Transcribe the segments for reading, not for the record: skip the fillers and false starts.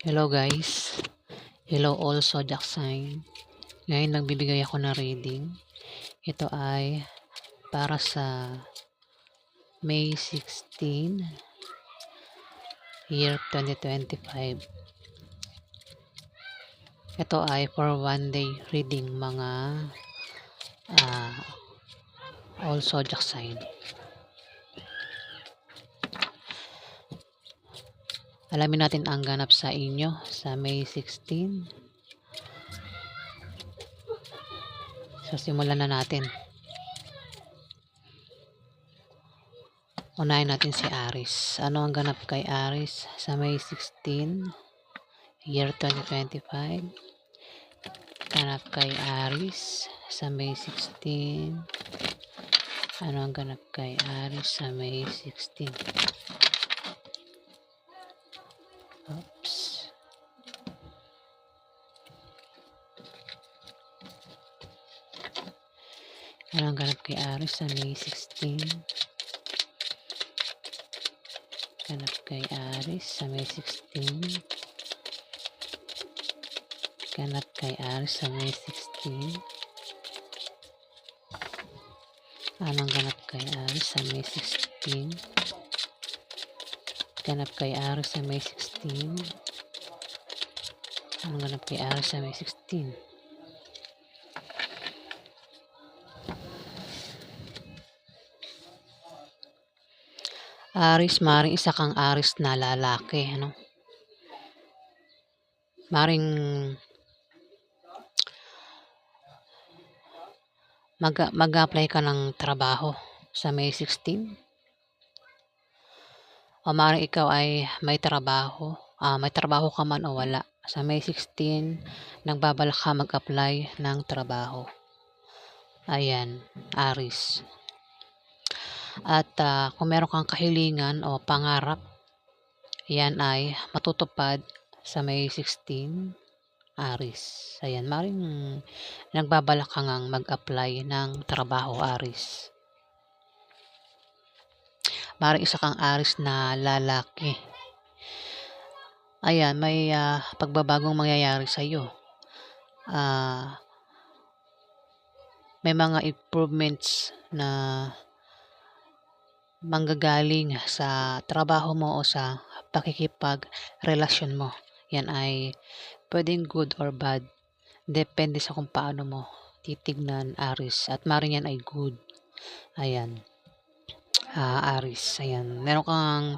Hello guys. Hello all zodiac sign. Ngayon nagbibigay ako ng reading. Ito ay para sa May 16, year 2025. Ito ay for one day reading mga all zodiac sign. Alamin natin ang ganap sa inyo sa May 16. So simulan na natin. Unahin natin si Aries. Ano ang ganap kay Aries sa May 16, year 2025? Ganap kay Aries sa May 16. Ano ang ganap kay Aries sa May 16? Oops. Ano ang ganap kay Aries sa May 16? Ganap kay Aries sa May 16. Ganap kay Aries sa May 16. Anong ganap kay Aries sa May 16? Ganap kay Aries sa May 16. Anong ganap kay Aries sa May 16? Aries, maring isa kang Aries na lalaki, ano? Maring mag-apply ka ng trabaho sa May 16. O maring ikaw ay may trabaho ka man o wala. Sa May 16, nagbabalak ka mag-apply ng trabaho. Ayan, Aries. At kung meron kang kahilingan o pangarap, yan ay matutupad sa May 16, Aries. Ayan, maring nagbabalak ka ngang mag-apply ng trabaho, Aries. Maring isa kang Aries na lalaki. Ayan, may pagbabagong mangyayari sa iyo. May mga improvements na manggagaling sa trabaho mo o sa pakikipag-relasyon mo. Yan ay pwedeng good or bad. Depende sa kung paano mo titignan, Aries. At maring yan ay good. Ayan. Aries. Ayan. Meron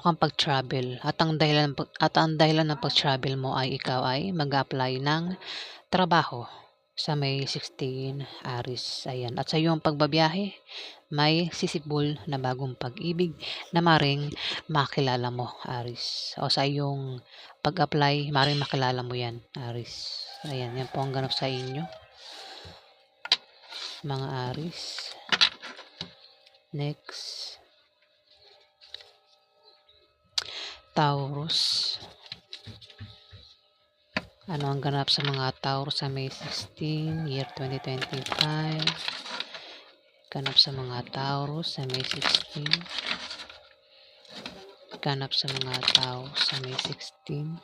kang pag-travel. At ang dahilan ng pag-travel mo ay ikaw ay mag-apply ng trabaho sa May 16, Aries. Ayan. At sa iyong pagbabiyahe, may sisibol na bagong pag-ibig na maring makilala mo, Aries. O sa iyong pag-apply, maring makilala mo yan, Aries. Ayan. Yan po ang ganap sa inyo, mga Aries. Next. Taurus. Ano ang ganap sa mga Taurus sa May 16, year 2025? Ganap sa mga Taurus sa May 16. Ganap sa mga Taurus sa May 16.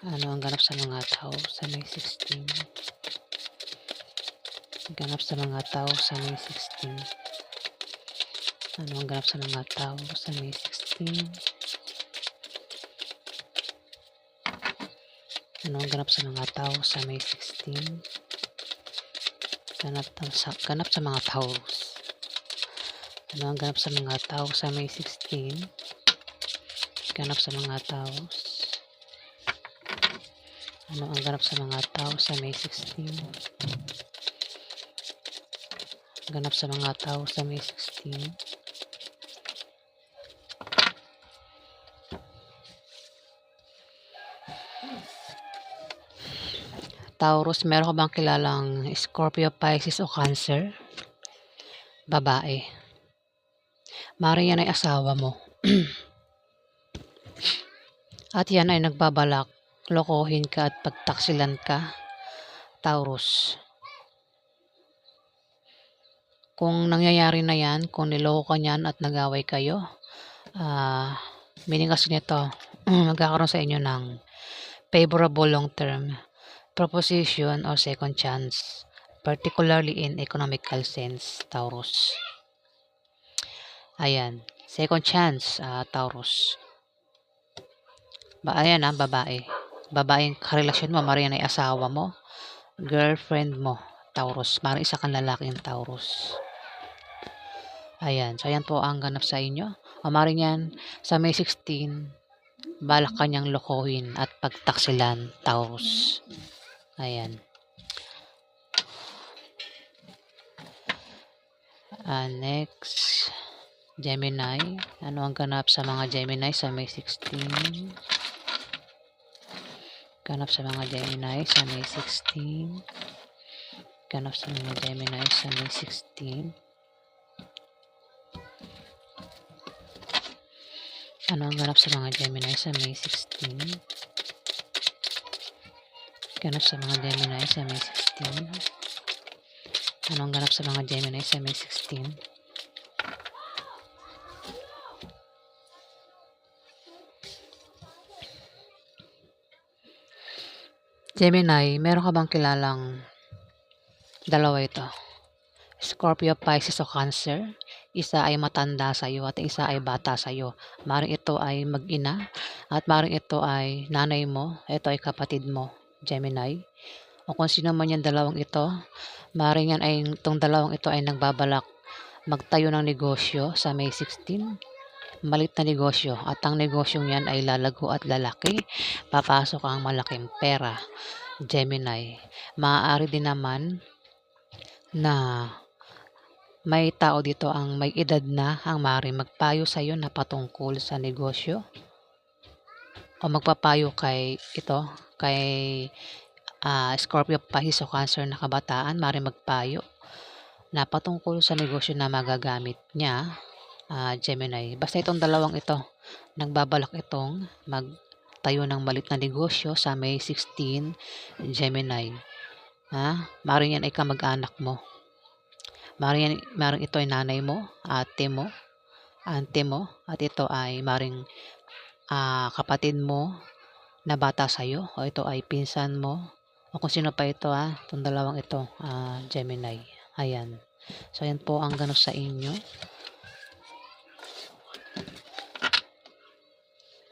Ano ang ganap sa mga Taurus sa May 16? Ganap sa mga Taurus sa May 16. Ano ang ganap sa mga Taurus sa May 16? Ano ang ganap sa mga Taurus sa May 16? Ganap sa mga Taurus. Ano ang ganap sa mga Taurus sa May 16? Ganap sa mga Taurus. Ano ang ganap sa mga Taurus sa May 16? Ganap sa mga Taurus sa May 16. Taurus, meron ka bang kilalang Scorpio, Pisces o Cancer? Babae. Maring yan ay asawa mo. At yan ay nagbabalak lokohin ka at pagtaksilan ka, Taurus. Kung nangyayari na yan, kung niloko ka niyan at nag-away kayo, meaning kasi nito, magkakaroon sa inyo ng favorable long-term proposition or second chance, particularly in economical sense, Taurus. Ayan, second chance, Taurus. Ayan, babae. Babaeng karelasyon mo, maaaring yan ay asawa mo, girlfriend mo, Taurus. Maaaring isa kang lalaking Taurus. Ayan, so ayan po ang ganap sa inyo. O maaaring yan, sa May 16, balak kanyang lokohin at pagtaksilan, Taurus. Ayan. Next, Gemini. Ano ang ganap sa mga Gemini sa May 16? Ganap sa mga Gemini sa May 16. Ganap sa mga Gemini sa May 16. Ano ang ganap sa mga Gemini sa May 16? Ganap sa mga Gemini sa May 16. Ano ang ganap sa mga Gemini sa May 16? Gemini, meron ka bang kilalang dalawa ito? Scorpio, Pisces o Cancer. Isa ay matanda sa iyo at isa ay bata sa iyo. Maring ito ay mag-ina at maring ito ay nanay mo. Ito ay kapatid mo, Gemini. O kung sino man yung dalawang ito, maring yan ay itong dalawang ito ay nagbabalak magtayo ng negosyo sa May 16. Malit na negosyo at ang negosyong yan ay lalago at lalaki. Papasok ang malaking pera, Gemini. Maaari din naman na may tao dito ang may edad na ang maaaring magpayo sa iyo na patungkol sa negosyo o magpapayo kay Scorpio, Pisces o Cancer na kabataan, maaaring magpayo na patungkol sa negosyo na magagamit niya, Gemini. Basta itong dalawang ito, nagbabalak itong magtayo ng malit na negosyo sa May 16, Gemini. Maaaring yan ay kamag-anak mo. Maring ito ay nanay mo, ate mo, auntie mo, at ito ay maring kapatid mo na bata sa'yo, o ito ay pinsan mo, o kung sino pa ito, itong dalawang ito, Gemini. Ayan. So, ayan po ang ganap sa inyo.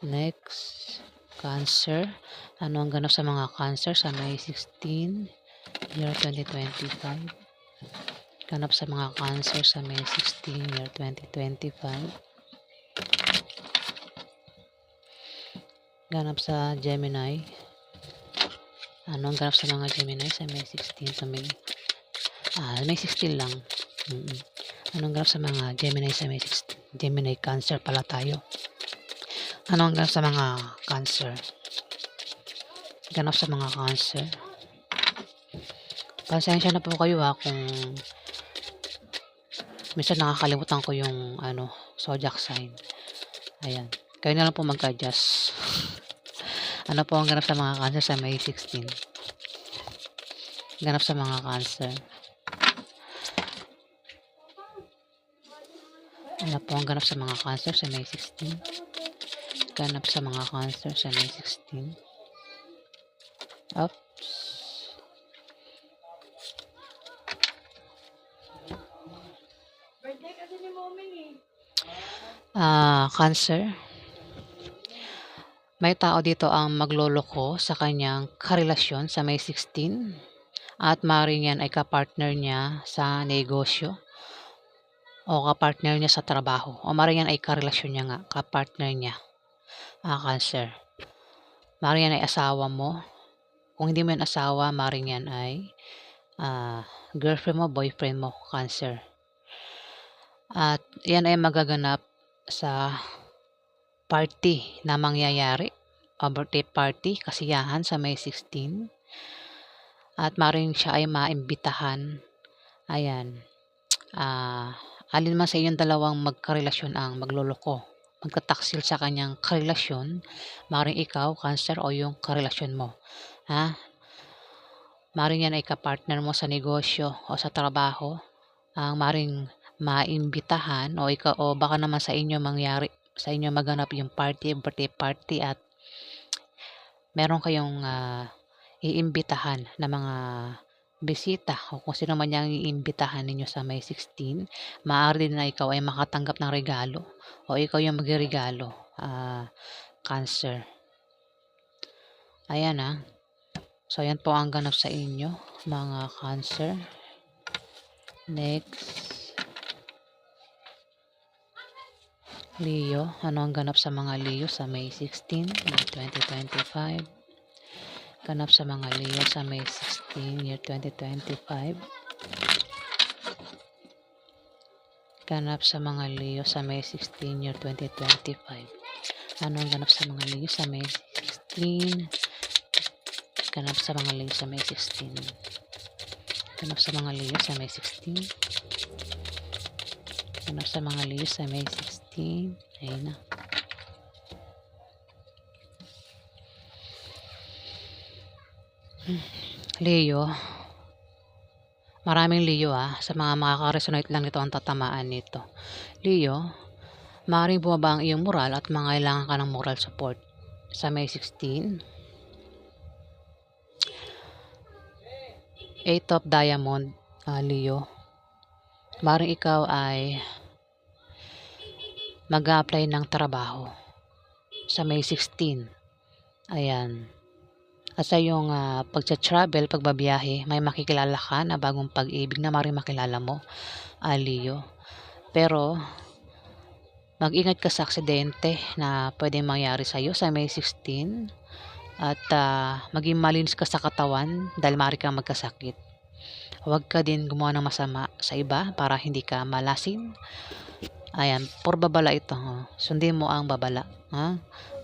Next, Cancer. Ano ang ganap sa mga Cancer sa May 16, year 2025? Ganap sa mga Cancer sa May 16, year 2025. Ganap sa Gemini. Ano ang ganap sa mga Gemini sa May 16 sa May 16 lang. Anong ganap sa mga Gemini sa May 16? Gemini, Cancer pala tayo. Ano ang ganap sa mga Cancer? Ganap sa mga Cancer. Pasensya na po kayo kung minsan nakakalimutan ko yung zodiac sign. Ayan. Kayo na lang po mag-adjust. Ano po ang ganap sa mga Cancer sa May 16? Ganap sa mga Cancer. Ano po ang ganap sa mga Cancer sa May 16? Ganap sa mga Cancer sa May 16. Oops. Cancer. May tao dito ang magloloko sa kanyang karelasyon sa May 16 at maaaring yan ay kapartner niya sa negosyo o kapartner niya sa trabaho o maaaring yan ay karelasyon niya nga, kapartner niya, Cancer. Maaaring yan ay asawa mo. Kung hindi mo yan asawa, maaaring yan ay girlfriend mo, boyfriend mo, Cancer. At yan ay magaganap sa party na mangyayari o birthday party, kasiyahan sa May 16. At maaaring siya ay maimbitahan. Ayan. Alin man sa inyong dalawang magkarelasyon ang magloloko, magtataksil sa kanyang karelasyon, maaaring ikaw, Cancer, o yung karelasyon mo. Maaaring yan ay kapartner mo sa negosyo o sa trabaho. ang maring maimbitahan o ikaw o baka naman sa inyo maganap yung birthday party at meron kayong iimbitahan na mga bisita o kung sino man yang iimbitahan ninyo sa May 16, maaari din na ikaw ay makatanggap ng regalo o ikaw yung magregalo, Cancer. Ayan So, yan po ang ganap sa inyo, mga Cancer. Next, Leo. Ano ang ganap sa mga Leo sa May 16, 2025? Ganap sa mga Leo sa May 16, year 2025. Ganap sa mga Leo sa May 16, year 2025. Ano ang ganap sa mga Leo sa May 16? Ganap sa mga Leo sa May 16. Ganap sa mga Leo sa May 16. Ganap sa mga Leo sa May 16. Ayun na. Leo. Maraming Leo sa mga makaka-resonate lang nito ang tatamaan nito. Leo, maaaring bumaba ang iyong moral at mangailangan ka ng moral support sa May 16. 8 of Diamond, Leo. Maaaring ikaw ay mag-a-apply ng trabaho sa May 16. Ayan. At sa iyong pagcha-travel, pagbabiyahe, may makikilala ka na bagong pag-ibig na maaaring makilala mo, Leo. Pero mag-ingat ka sa aksidente na pwedeng mangyari sa iyo sa May 16 at maging malinis ka sa katawan dahil maaari kang magkasakit. Huwag ka din gumawa ng masama sa iba para hindi ka malasin. Ayan, babala ito. Sundin mo ang babala.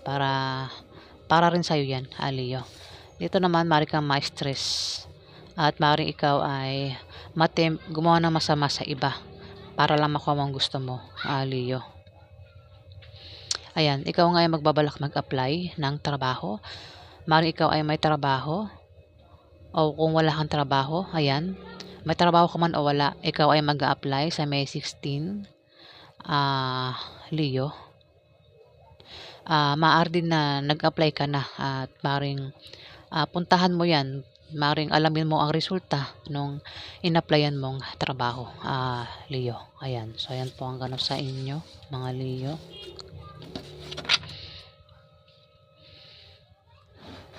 Para rin sa'yo yan, Leo. Dito naman, maaari kang ma-stress at maaari ikaw ay gumawa ng masama sa iba para lang makuha mo ang gusto mo, Leo. Ayan, ikaw nga ay magbabalak mag-apply ng trabaho. Maaari ikaw ay may trabaho o kung wala kang trabaho, ayan, may trabaho ka man o wala, ikaw ay mag-a-apply sa May 16, Leo. Maaari din na nag-apply ka na at maaaring puntahan mo yan, maaaring alamin mo ang resulta nung in-applyan mong trabaho, Leo. Ayan, so ayan po ang ganap sa inyo, mga Leo.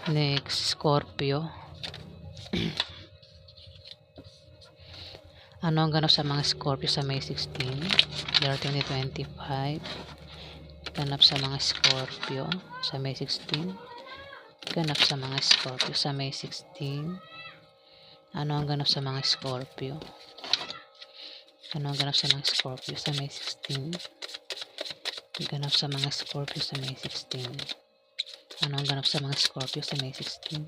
Next, Scorpio. Ano ang ganap sa mga Scorpio sa May 16, year 2025? Ganap sa mga Scorpio sa May 16. Ganap sa mga Scorpio sa May 16. Ano ang ganap sa mga Scorpio? Ano ang ganap sa mga Scorpio sa May 16? Ganap sa mga Scorpio sa May 16. Ano ang ganap sa mga Scorpio sa May 16?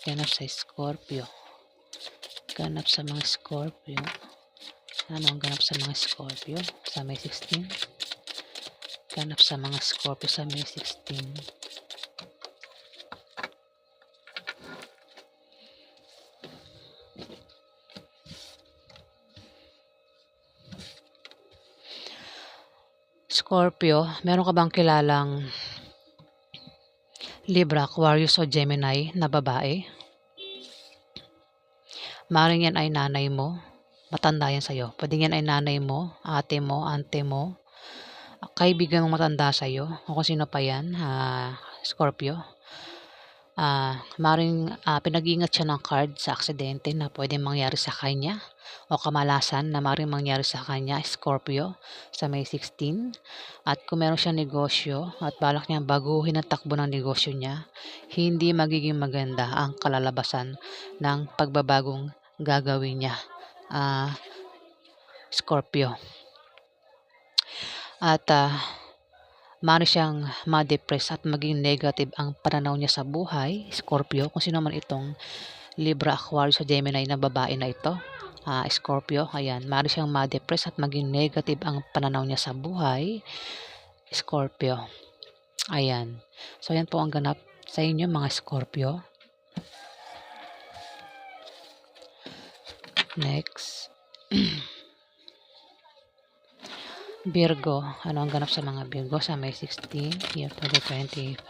Ganap sa Scorpio. Ganap sa mga Scorpio. Ano ang ganap sa mga Scorpio sa May 16? Ganap sa mga Scorpio sa May 16. Scorpio, meron ka bang kilalang Libra, Aquarius o Gemini na babae? Maaaring yan ay nanay mo, matanda yan sa'yo. Pwedeng yan ay nanay mo, ate mo, auntie mo, kaibigan mong matanda sa'yo, o kung sino pa yan, Scorpio. Maaaring pinag-iingat siya ng card sa aksidente na pwedeng mangyari sa kanya o kamalasan na maaaring mangyari sa kanya, Scorpio, sa May 16. At kung meron siyang negosyo at balak niya baguhin ang takbo ng negosyo niya, hindi magiging maganda ang kalalabasan ng pagbabagong gagawin niya, Scorpio. At maaari siyang ma-depress at maging negative ang pananaw niya sa buhay, Scorpio. Kung sino man itong Libra, Aquarius o Gemini na babae na ito, Scorpio, ayan, maaari siyang ma-depress at maging negative ang pananaw niya sa buhay, Scorpio. Ayan. So, ayan po ang ganap sa inyo, mga Scorpio. Next, Virgo, ano ang ganap sa mga Virgo sa May 16, year 2025?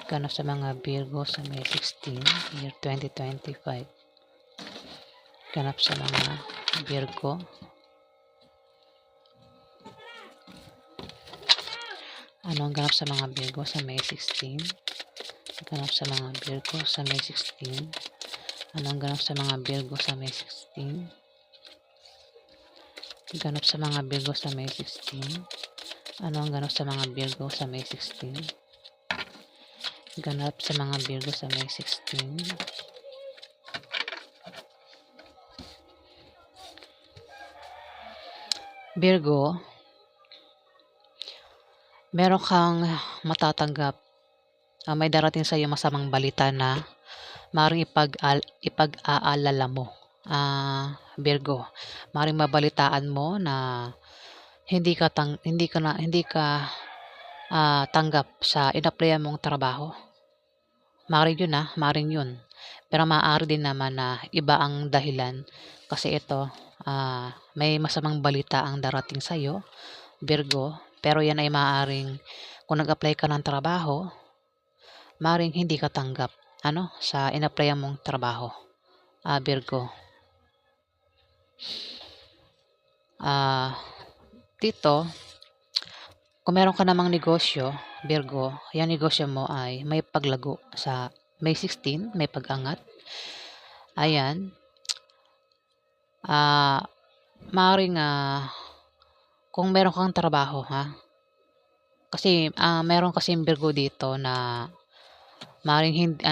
Ganap sa mga Virgo sa May 16, year 2025. Ganap sa mga Virgo. Ano ang ganap sa mga Virgo sa May 16? Ganap sa mga Virgo sa May 16. Ano ang ganap sa mga Virgo sa May 16? Ganap sa mga Virgo sa May 16. Ano ang ganap sa mga Virgo sa May 16? Ganap sa mga Virgo sa May 16. Virgo, meron kang matatanggap. May darating sa iyo masamang balita na maaaring ipag-aalala mo. Virgo, maaaring mabalitaan mo na hindi ka tanggap sa in-applyan mong trabaho. Maaaring yun. Pero maaari din naman na iba ang dahilan kasi ito, may masamang balita ang darating sa iyo, Virgo, pero yan ay maaaring kung nag-apply ka ng trabaho, maaaring hindi ka tanggap sa in-applyan mong trabaho, Virgo. Dito, kung meron ka namang negosyo, Virgo, yung negosyo mo ay may paglago sa May 16, may pag-angat. Ayan. Maaaring kung meron kang trabaho, kasi meron kasing Virgo dito na maaaring hindi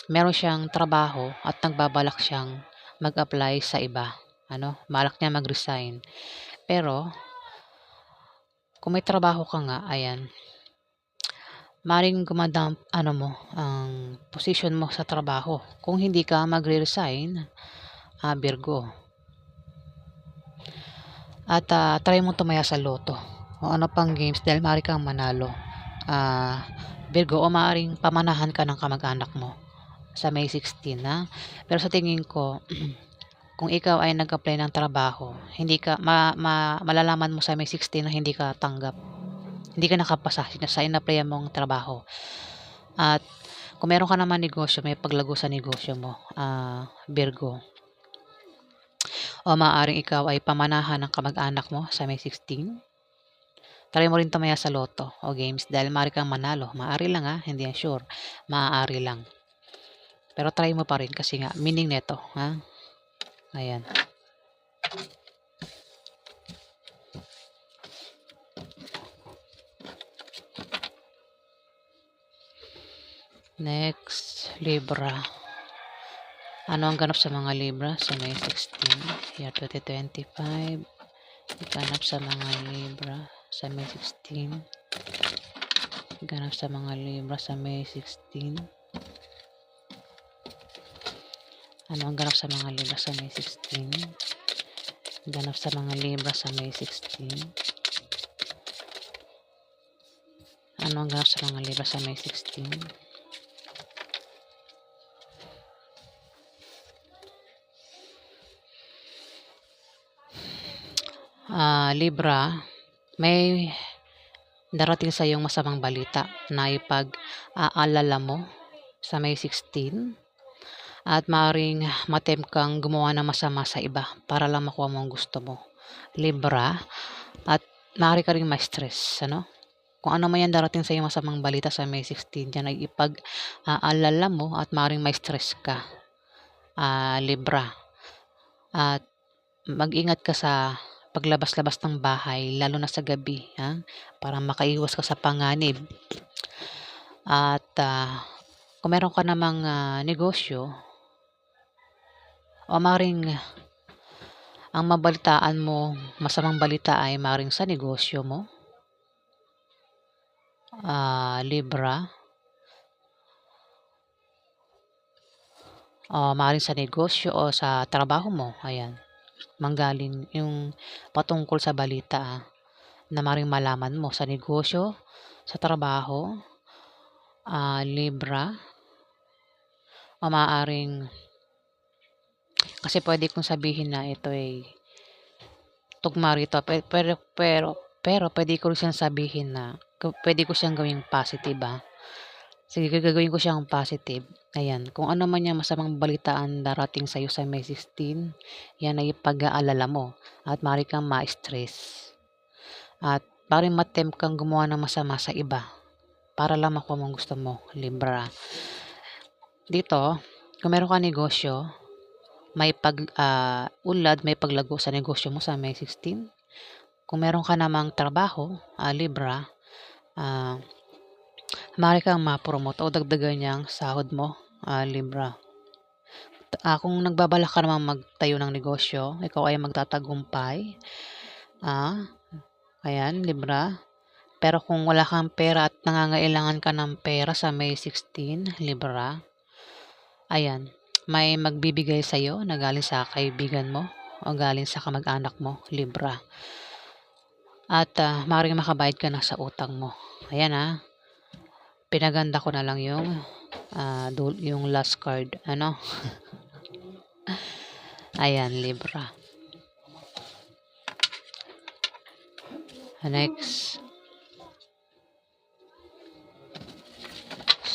meron siyang trabaho at nagbabalak siyang mag-apply sa iba. Balak niya mag-resign. Pero kung may trabaho ka nga, ayan, maaaring gumanda ang position mo sa trabaho kung hindi ka magre-resign, Virgo. At try mo tumaya sa loto o ano pang games dahil maaari kang manalo, Virgo, o maaaring pamanahan ka ng kamag-anak mo sa May 16, pero sa tingin ko kung ikaw ay nag-apply ng trabaho, hindi ka malalaman mo sa May 16 na hindi ka tanggap, hindi ka nakapasa sa in-applyan mong trabaho. At kung meron ka naman negosyo, may paglago sa negosyo mo, Virgo, o maaaring ikaw ay pamanahan ng kamag-anak mo sa May 16. Try mo rin tumaya sa loto o games dahil maaari kang manalo. Maaari lang, hindi yan sure. Maaari lang. Pero try mo pa rin kasi nga meaning nito, Ayan. Next, Libra. Ano ang ganap sa mga Libra sa May 16, year 2025? Ganap sa mga Libra sa May 16. Ganap sa mga Libra sa May 16. Ano ang ganap sa mga Libra sa May 16? Ganap sa mga Libra sa May 16. Ano ang ganap sa mga Libra sa May 16? Libra, may darating sa iyong masamang balita na ipag-aalala mo sa May 16 at maaaring ma-tempt kang gumawa ng masama sa iba para lang makuha mo ang gusto mo, Libra, at maaari ka ring ma-stress, Kung ano man yan darating sa iyong masamang balita sa May 16, yan ay ipag-aalala mo at maaaring ma-stress ka, Libra. At mag-ingat ka sa paglabas-labas ng bahay, lalo na sa gabi, para makaiwas ka sa panganib. At kung meron ka namang negosyo, o maaaring ang mabalitaan mo, masamang balita ay maaaring sa negosyo mo, Libra, o maaaring sa negosyo o sa trabaho mo, ayan, manggaling yung patungkol sa balita na maaaring malaman mo sa negosyo, sa trabaho, Libra, o maaaring Kasi pwede kong sabihin na ito ay tugma rito, pero pwede ko rin siyang sabihin na pwede ko siyang gawing positive, Sige, gagawin ko siyang positive. Ayan, kung ano man yung masamang balitaan darating sa'yo sa May 16, yan ay pag-aalala mo at maaari kang ma-stress. At maaring ma-tempt kang gumawa ng masama sa iba para lang makuha mong gusto mo, Libra. Dito, kung meron kang negosyo, may unlad, may paglago sa negosyo mo sa May 16. Kung meron ka namang trabaho, Libra, maaari kang ma-promote o dagdagan niyang sahod mo, Libra. Kung nagbabalak ka naman magtayo ng negosyo, ikaw ay magtatagumpay. Ayan, Libra. Pero kung wala kang pera at nangangailangan ka ng pera sa May 16, Libra, ayan, may magbibigay sa'yo na galing sa kaibigan mo o galing sa kamag-anak mo, Libra. At maaaring makabayad ka na sa utang mo. Ayan, pinaganda ko na lang yung last card. Ayan, Libra. Next.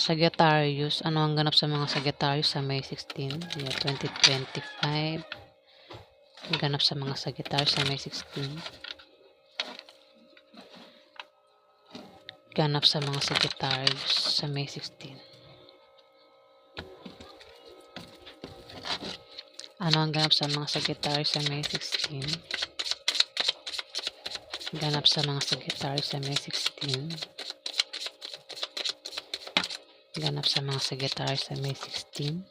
Sagittarius. Ano ang ganap sa mga Sagittarius sa May 16, 2025? Ganap sa mga Sagittarius sa May 16. Ganap sa mga Sagittarius sa May 16. Ano ang ganap sa mga Sagittarius sa May 16? Ganap sa mga Sagittarius sa May 16. Ganap sa mga Sagittarius sa May 16.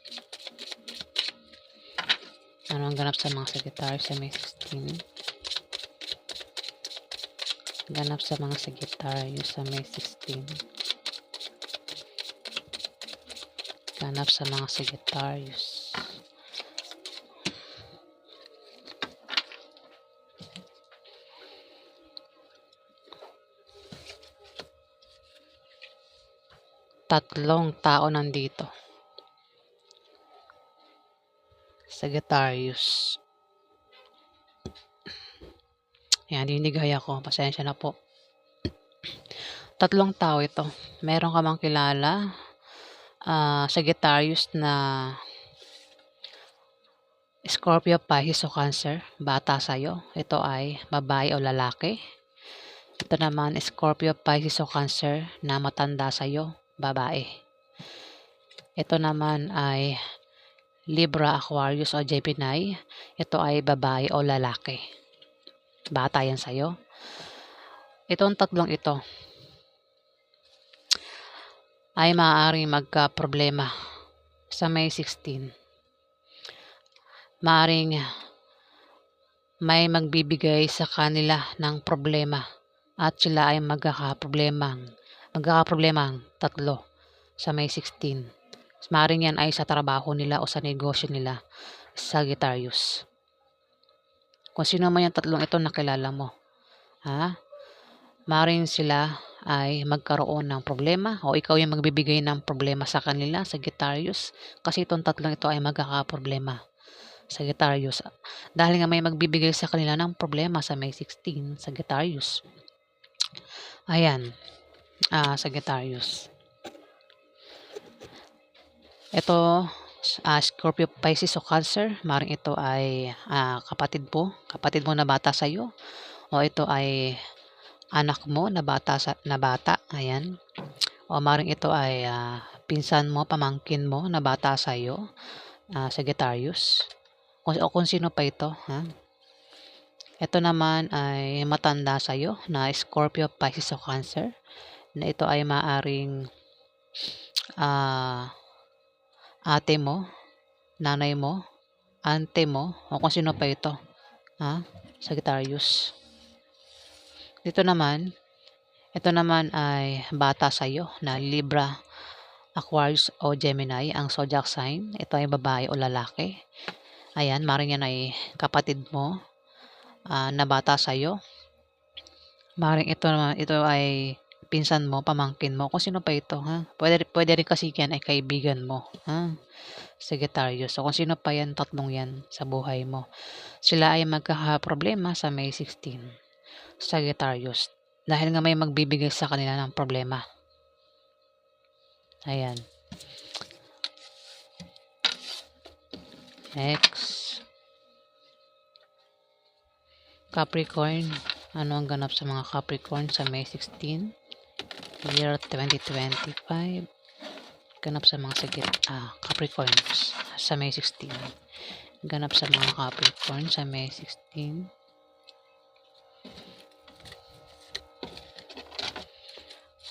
Ano ang ganap sa mga Sagittarius sa May 16? Ganap sa mga Sagittarius sa May 16. Ganap sa mga Sagittarius. Tatlong tao nandito. Sagittarius. Yan, dinigay ako. Pasensya na po. Tatlong tao ito. Meron ka mang kilala, Sagittarius na Scorpio, Pisces o Cancer, bata sa'yo. Ito ay babae o lalaki. Ito naman, Scorpio, Pisces o Cancer na matanda sa'yo, babae. Ito naman ay Libra, Aquarius o Gemini. Ito ay babae o lalaki. Bata yan sa'yo. Itong tatlong ito ay maaaring magka-problema sa May 16. Maaaring may magbibigay sa kanila ng problema at sila ay magkakaproblemang tatlo sa May 16. Maaaring yan ay sa trabaho nila o sa negosyo nila, Sagittarius. Kung sino man yung tatlong ito nakilala mo, maaaring sila ay magkaroon ng problema o ikaw yung magbibigay ng problema sa kanila, Sagittarius, kasi itong tatlong ito ay magkakaproblema, Sagittarius. Dahil nga may magbibigay sa kanila ng problema sa May 16, Sagittarius. Ayan, Sagittarius. Ito, Scorpio, Pisces o Cancer, maaaring ito ay kapatid mo na bata sa iyo, o ito ay anak mo na bata, ayan. O maaaring ito ay pinsan mo, pamangkin mo na bata sa iyo, Sagittarius. O kung sino pa ito, Ito naman ay matanda sa iyo na Scorpio, Pisces o Cancer, na ito ay maaaring ate mo, nanay mo, ante mo, o kung sino pa ito, Sagittarius. Ito naman ay bata sa iyo na Libra, Aquarius o Gemini, ang zodiac sign. Ito ay babae o lalaki. Ayan, maaaring yan ay kapatid mo na bata sa iyo. Maaaring ito ay pinsan mo, pamangkin mo, kung sino pa ito, ha? Pwede rin kasi yan ay kaibigan mo, ha? Sagittarius. So, kung sino pa yan, tatlong yan sa buhay mo. Sila ay magkakaproblema sa May 16. Sagittarius. Dahil nga may magbibigay sa kanila ng problema. Ayan. Next. Capricorn. Ano ang ganap sa mga Capricorn sa May 16? Year 2025. Ganap sa mga Capricorns sa May 16. Ganap sa mga Capricorn sa May 16.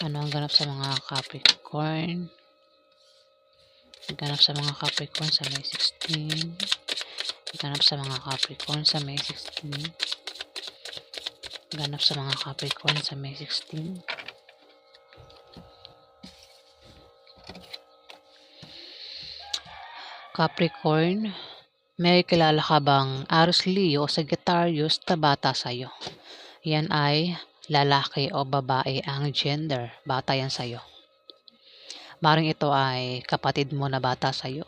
Ano ang ganap sa mga Capricorn? Ganap sa mga Capricorn sa May 16. Ganap sa mga Capricorn sa May 16. Ganap sa mga Capricorn sa May 16. Capricorn, may kilala ka bang Aries, Leo o Sagittarius na bata sa'yo? Yan ay lalaki o babae ang gender. Bata yan sa'yo. Maring ito ay kapatid mo na bata sa'yo.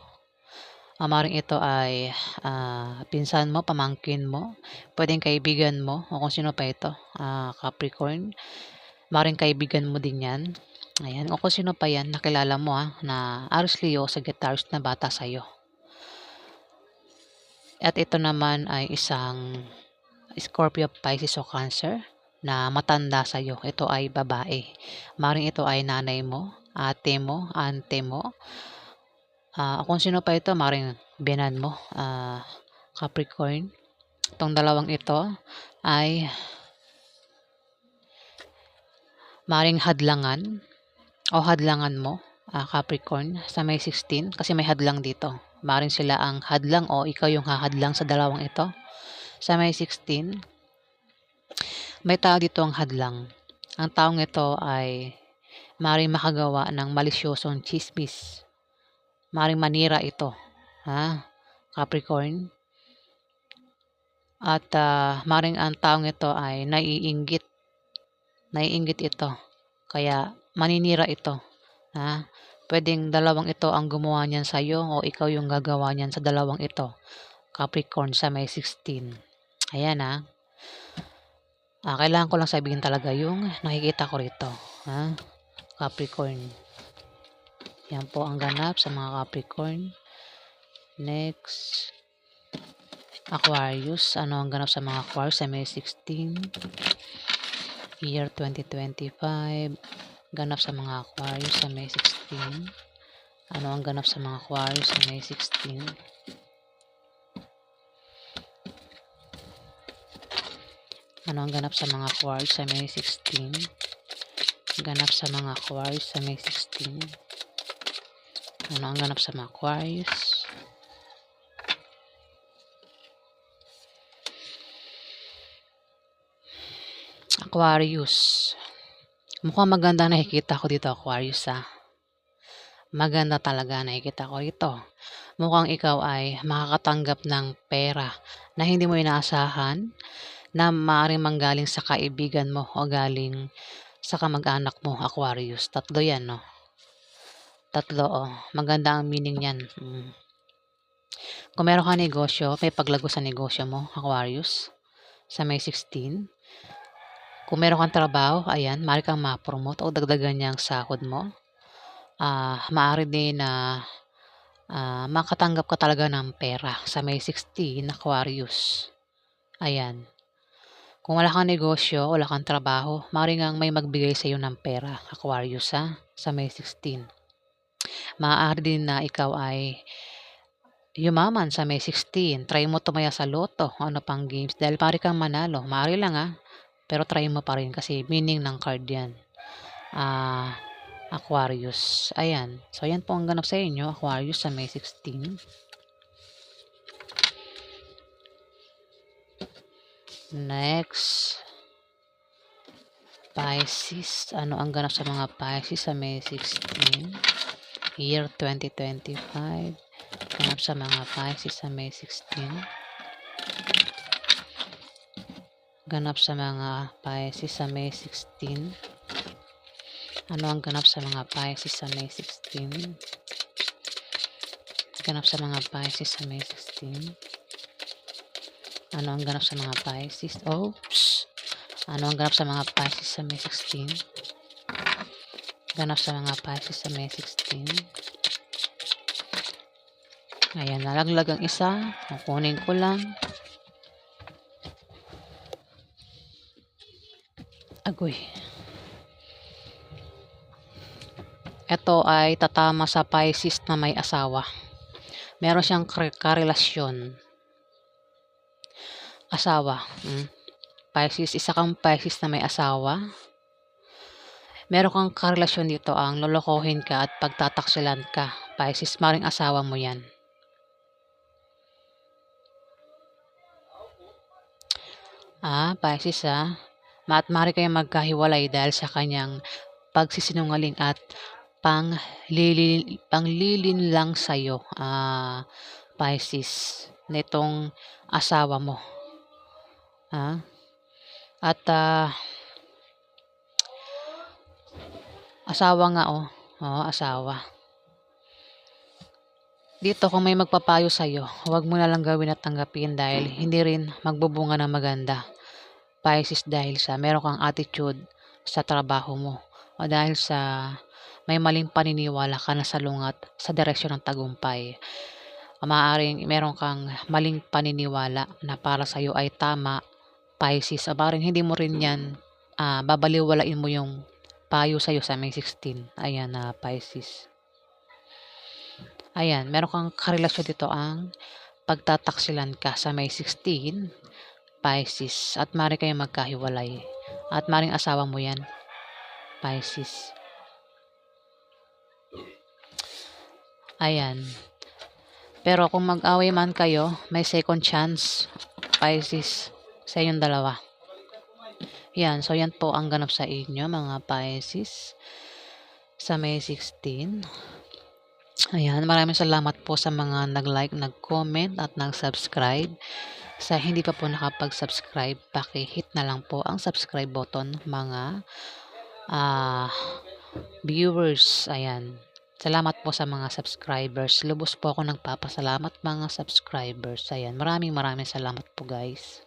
Maring ito ay pinsan mo, pamangkin mo. Pwedeng kaibigan mo o kung sino pa ito. Capricorn. Maring kaibigan mo din yan. Ayan. O kung sino pa yan, nakilala mo na Aries, Leo o Sagittarius na bata sa'yo. At ito naman ay isang Scorpio, Pisces o Cancer na matanda sa iyo. Ito ay babae. Maring ito ay nanay mo, ate mo, ante mo. Kung sino pa ito, maring binan mo, Capricorn. Itong dalawang ito ay maring hadlangan o hadlangan mo, Capricorn, sa May 16 kasi may hadlang dito. Maring sila ang hadlang o ikaw yung hahadlang sa dalawang ito. Sa May 16, may tao dito ang hadlang. Ang taong ito ay maring makagawa ng malisyosong chismis. Maring manira ito, Capricorn. At maring ang taong ito ay naiinggit. Naiinggit ito. Kaya maninira ito. Pwedeng dalawang ito ang gumawa niyan sa iyo o ikaw yung gagawa niyan sa dalawang ito. Capricorn sa May 16. Ayan kailangan ko lang sabihin talaga yung nakikita ko rito. Capricorn. Yan po ang ganap sa mga Capricorn. Next. Aquarius. Ano ang ganap sa mga Aquarius sa May 16? Year 2025. Ganap sa mga Aquarius sa May 16. Ano ang ganap sa mga Aquarius sa May 16? Ano ang ganap sa mga Aquarius sa May 16? Ganap sa mga Aquarius sa May 16. Ano ang ganap sa mga Aquarius? Aquarius. Mukhang maganda nakikita ko dito, Aquarius Maganda talaga nakikita ko rito. Mukhang ikaw ay makakatanggap ng pera na hindi mo inaasahan na maaaring manggaling sa kaibigan mo o galing sa kamag-anak mo, Aquarius. Tatlo yan, no? Tatlo, maganda ang meaning yan. Kung meron ka negosyo, may paglago sa negosyo mo, Aquarius, sa May 16. Kung meron kang trabaho, ayan, maaari kang ma-promote o dagdagan niya ang sahod mo. Maaari din na makatanggap ka talaga ng pera sa May 16, Aquarius. Ayan. Kung wala kang negosyo, wala kang trabaho, maaari ngang may magbigay sa iyo ng pera, Aquarius, sa May 16. Maaari din na ikaw ay yumaman sa May 16. Try mo tumaya sa loto o ano pang games dahil maaari kang manalo. Maaari lang pero try mo pa rin kasi meaning ng card yan. Aquarius. Ayan. So, ayan po ang ganap sa inyo, Aquarius, sa May 16. Next. Pisces. Ano ang ganap sa mga Pisces sa May 16? Year 2025. Ganap sa mga Pisces sa May 16. Ganap sa mga Pisces sa May 16. Ano ang ganap sa mga Pisces sa May 16? Ganap sa mga Pisces sa May 16. Ano ang ganap sa mga Pisces? Oops! Ano ang ganap sa mga Pisces sa May 16? Ganap sa mga Pisces sa May 16. Ayan, nalaglag ang isa. Kukunin ko lang. Agoy. Ito ay tatama sa Pisces na may asawa. Meron siyang karelasyon. Asawa. Pisces, isa kang Pisces na may asawa. Meron kang karelasyon dito ang lolokohin ka at pagtataksilan ka. Pisces, maring asawa mo yan. Pisces mari kayong magkahiwalay dahil sa kanyang pagsisinungaling at panglilin lang sa'yo, Pisces, nitong asawa mo. At asawa nga asawa. Dito kung may magpapayo sa'yo, huwag mo na lang gawin at tanggapin dahil hindi rin magbubunga ng maganda. Pisces, dahil sa meron kang attitude sa trabaho mo o dahil sa may maling paniniwala ka na salungat sa direksyon ng tagumpay. Maaaring meron kang maling paniniwala na para sa'yo ay tama, Pisces. Maaaring hindi mo rin yan, babaliwalain mo yung payo sa'yo sa May 16. Ayan, Pisces. Ayan, meron kang karelasyon dito ang pagtataksilan ka sa May 16, Pisces. At mari kayong magkahiwalay. At maring asawa mo yan, Pisces. Ayan. Pero kung mag-away man kayo, may second chance, Pisces, sa inyong dalawa. Yan, so yan po ang ganap sa inyo, mga Pisces, sa May 16. Ayan, maraming salamat po sa mga nag-like, nag-comment, at nag-subscribe. Sa hindi pa po nakapag-subscribe, paki-hit na lang po ang subscribe button, mga viewers. Ayan. Salamat po sa mga subscribers. Lubos po ako nagpapasalamat, mga subscribers. Ayan. Maraming salamat po, guys.